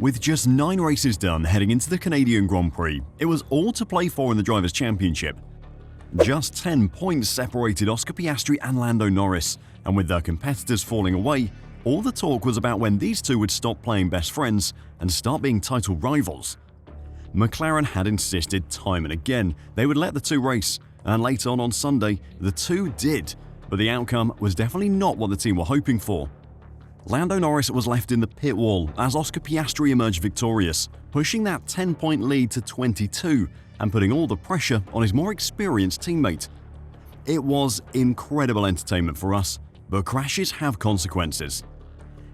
With just 9 races done heading into the Canadian Grand Prix, it was all to play for in the Drivers' Championship. Just 10 points separated Oscar Piastri and Lando Norris, and with their competitors falling away, all the talk was about when these two would stop playing best friends and start being title rivals. McLaren had insisted time and again they would let the two race, and late on Sunday, the two did, but the outcome was definitely not what the team were hoping for. Lando Norris was left in the pit wall as Oscar Piastri emerged victorious, pushing that 10-point lead to 22 and putting all the pressure on his more experienced teammate. It was incredible entertainment for us, but crashes have consequences.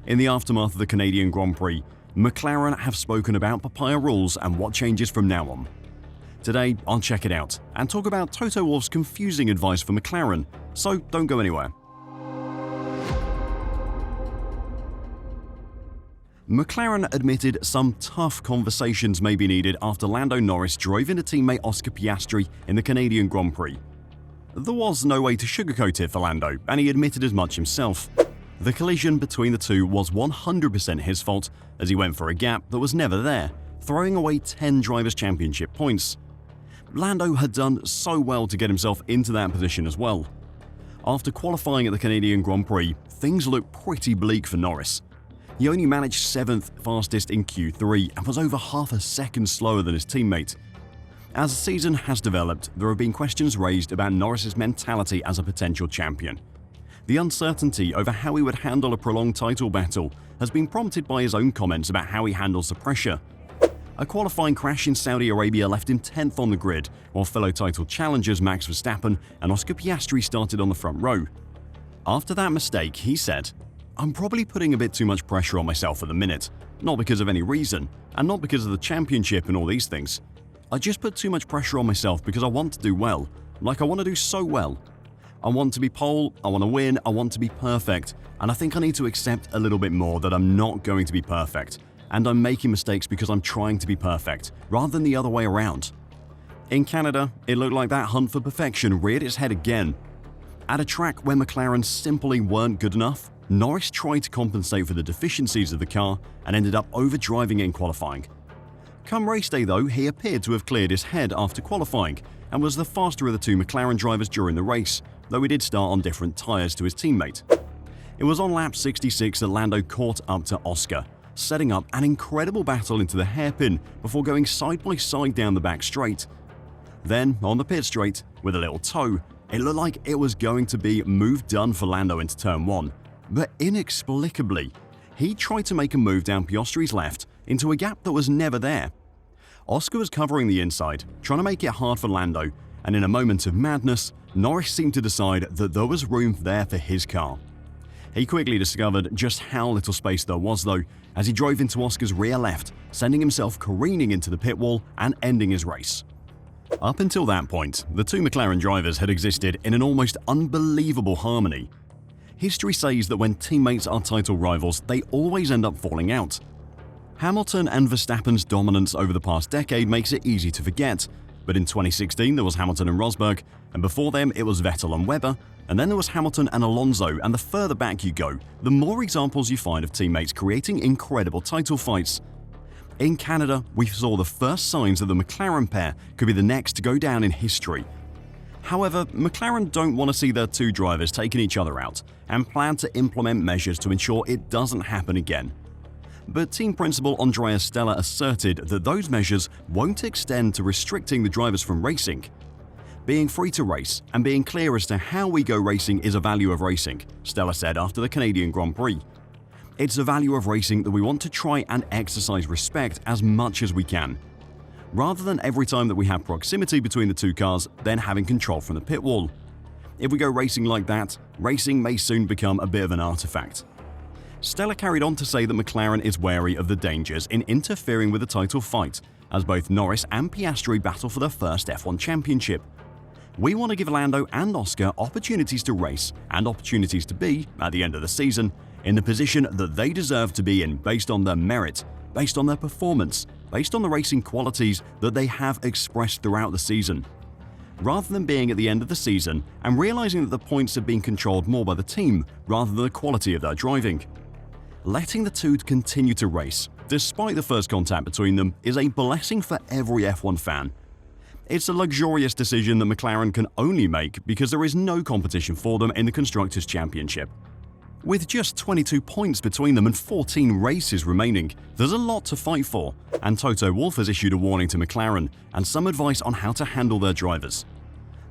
In the aftermath of the Canadian Grand Prix, McLaren have spoken about Papaya Rules and what changes from now on. Today, I'll check it out and talk about Toto Wolff's confusing advice for McLaren, so don't go anywhere. McLaren admitted some tough conversations may be needed after Lando Norris drove into teammate Oscar Piastri in the Canadian Grand Prix. There was no way to sugarcoat it for Lando, and he admitted as much himself. The collision between the two was 100% his fault, as he went for a gap that was never there, throwing away 10 Drivers' Championship points. Lando had done so well to get himself into that position as well. After qualifying at the Canadian Grand Prix, things looked pretty bleak for Norris. He only managed 7th fastest in Q3 and was over half a second slower than his teammate. As the season has developed, there have been questions raised about Norris's mentality as a potential champion. The uncertainty over how he would handle a prolonged title battle has been prompted by his own comments about how he handles the pressure. A qualifying crash in Saudi Arabia left him 10th on the grid, while fellow title challengers Max Verstappen and Oscar Piastri started on the front row. After that mistake, he said, "I'm probably putting a bit too much pressure on myself at the minute, not because of any reason, and not because of the championship and all these things. I just put too much pressure on myself because I want to do well, like I want to do so well. I want to be pole, I want to win, I want to be perfect, and I think I need to accept a little bit more that I'm not going to be perfect, and I'm making mistakes because I'm trying to be perfect, rather than the other way around." In Canada, it looked like that hunt for perfection reared its head again. At a track where McLaren simply weren't good enough, Norris tried to compensate for the deficiencies of the car and ended up overdriving it in qualifying. Come race day though, he appeared to have cleared his head after qualifying and was the faster of the two McLaren drivers during the race, though he did start on different tyres to his teammate. It was on lap 66 that Lando caught up to Oscar, setting up an incredible battle into the hairpin before going side by side down the back straight. Then, on the pit straight, with a little toe, it looked like it was going to be move done for Lando into turn 1. But inexplicably, he tried to make a move down Piastri's left into a gap that was never there. Oscar was covering the inside, trying to make it hard for Lando, and in a moment of madness, Norris seemed to decide that there was room there for his car. He quickly discovered just how little space there was though, as he drove into Oscar's rear left, sending himself careening into the pit wall and ending his race. Up until that point, the two McLaren drivers had existed in an almost unbelievable harmony. History says that when teammates are title rivals, they always end up falling out. Hamilton and Verstappen's dominance over the past decade makes it easy to forget, but in 2016 there was Hamilton and Rosberg, and before them it was Vettel and Webber, and then there was Hamilton and Alonso, and the further back you go, the more examples you find of teammates creating incredible title fights. In Canada, we saw the first signs that the McLaren pair could be the next to go down in history. However, McLaren don't want to see their two drivers taking each other out and plan to implement measures to ensure it doesn't happen again. But team principal Andrea Stella asserted that those measures won't extend to restricting the drivers from racing. "Being free to race and being clear as to how we go racing is a value of racing," Stella said after the Canadian Grand Prix. "It's a value of racing that we want to try and exercise respect as much as we can, rather than every time that we have proximity between the two cars, then having control from the pit wall. If we go racing like that, racing may soon become a bit of an artifact." Stella carried on to say that McLaren is wary of the dangers in interfering with the title fight, as both Norris and Piastri battle for their first F1 championship. "We want to give Lando and Oscar opportunities to race and opportunities to be, at the end of the season, in the position that they deserve to be in based on their merit, based on their performance, based on the racing qualities that they have expressed throughout the season. Rather than being at the end of the season and realizing that the points have been controlled more by the team rather than the quality of their driving. Letting the two continue to race, despite the first contact between them, is a blessing for every F1 fan. It's a luxurious decision that McLaren can only make because there is no competition for them in the Constructors' Championship. With just 22 points between them and 14 races remaining, there's a lot to fight for, and Toto Wolff has issued a warning to McLaren and some advice on how to handle their drivers.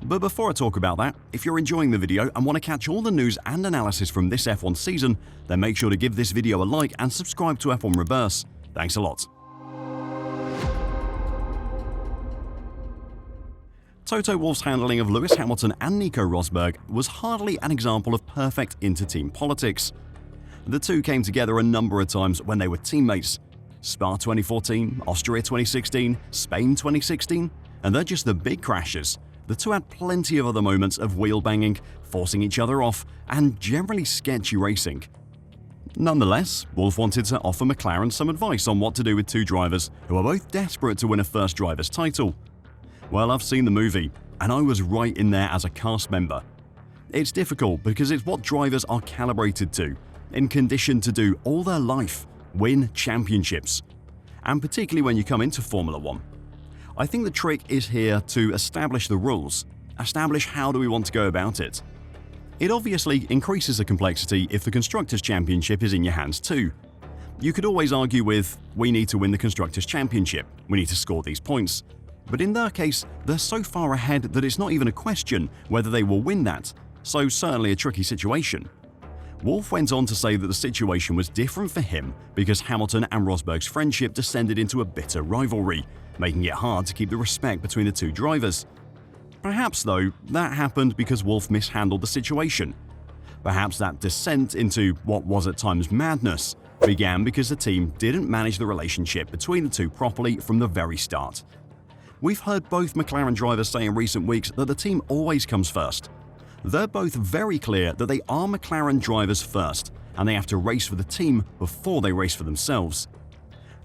But before I talk about that, if you're enjoying the video and want to catch all the news and analysis from this F1 season, then make sure to give this video a like and subscribe to F1 Reverse. Thanks a lot. Toto Wolff's handling of Lewis Hamilton and Nico Rosberg was hardly an example of perfect inter-team politics. The two came together a number of times when they were teammates. Spa 2014, Austria 2016, Spain 2016, and they're just the big crashes. The two had plenty of other moments of wheel banging, forcing each other off, and generally sketchy racing. Nonetheless, Wolff wanted to offer McLaren some advice on what to do with two drivers who are both desperate to win a first driver's title. Well, I've seen the movie, and I was right in there as a cast member. It's difficult because it's what drivers are calibrated to, in condition to do all their life, win championships. And particularly when you come into Formula 1. I think the trick is here to establish the rules, establish how do we want to go about it. It obviously increases the complexity if the Constructors' Championship is in your hands too. You could always argue with, we need to win the Constructors' Championship, we need to score these points. But in their case, they're so far ahead that it's not even a question whether they will win that, so certainly a tricky situation. Wolff went on to say that the situation was different for him because Hamilton and Rosberg's friendship descended into a bitter rivalry, making it hard to keep the respect between the two drivers. Perhaps, though, that happened because Wolff mishandled the situation. Perhaps that descent into what was at times madness began because the team didn't manage the relationship between the two properly from the very start. We've heard both McLaren drivers say in recent weeks that the team always comes first. They're both very clear that they are McLaren drivers first, and they have to race for the team before they race for themselves.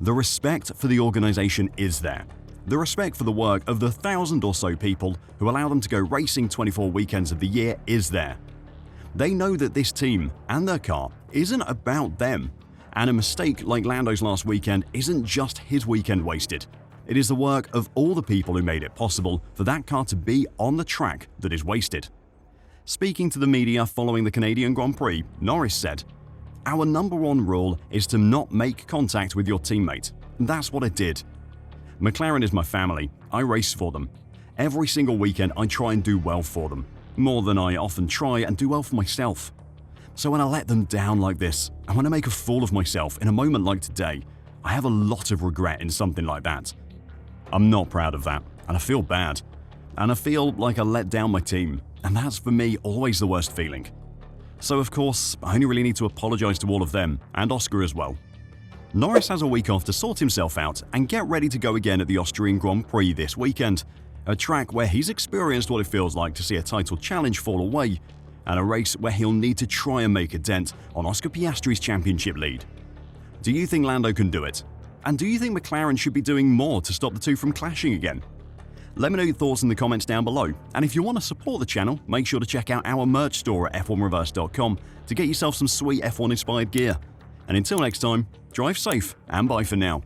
The respect for the organization is there. The respect for the work of the 1,000 or so people who allow them to go racing 24 weekends of the year is there. They know that this team and their car isn't about them, and a mistake like Lando's last weekend isn't just his weekend wasted. It is the work of all the people who made it possible for that car to be on the track that is wasted. Speaking to the media following the Canadian Grand Prix, Norris said, "Our number one rule is to not make contact with your teammate. That's what I did. McLaren is my family. I race for them. Every single weekend I try and do well for them, more than I often try and do well for myself. So when I let them down like this, and when I make a fool of myself in a moment like today, I have a lot of regret in something like that. I'm not proud of that, and I feel bad. And I feel like I let down my team, and that's for me always the worst feeling. So of course, I only really need to apologize to all of them, and Oscar as well." Norris has a week off to sort himself out and get ready to go again at the Austrian Grand Prix this weekend, a track where he's experienced what it feels like to see a title challenge fall away, and a race where he'll need to try and make a dent on Oscar Piastri's championship lead. Do you think Lando can do it? And do you think McLaren should be doing more to stop the two from clashing again? Let me know your thoughts in the comments down below, and if you want to support the channel, make sure to check out our merch store at f1reverse.com to get yourself some sweet F1 inspired gear. And until next time, drive safe and bye for now.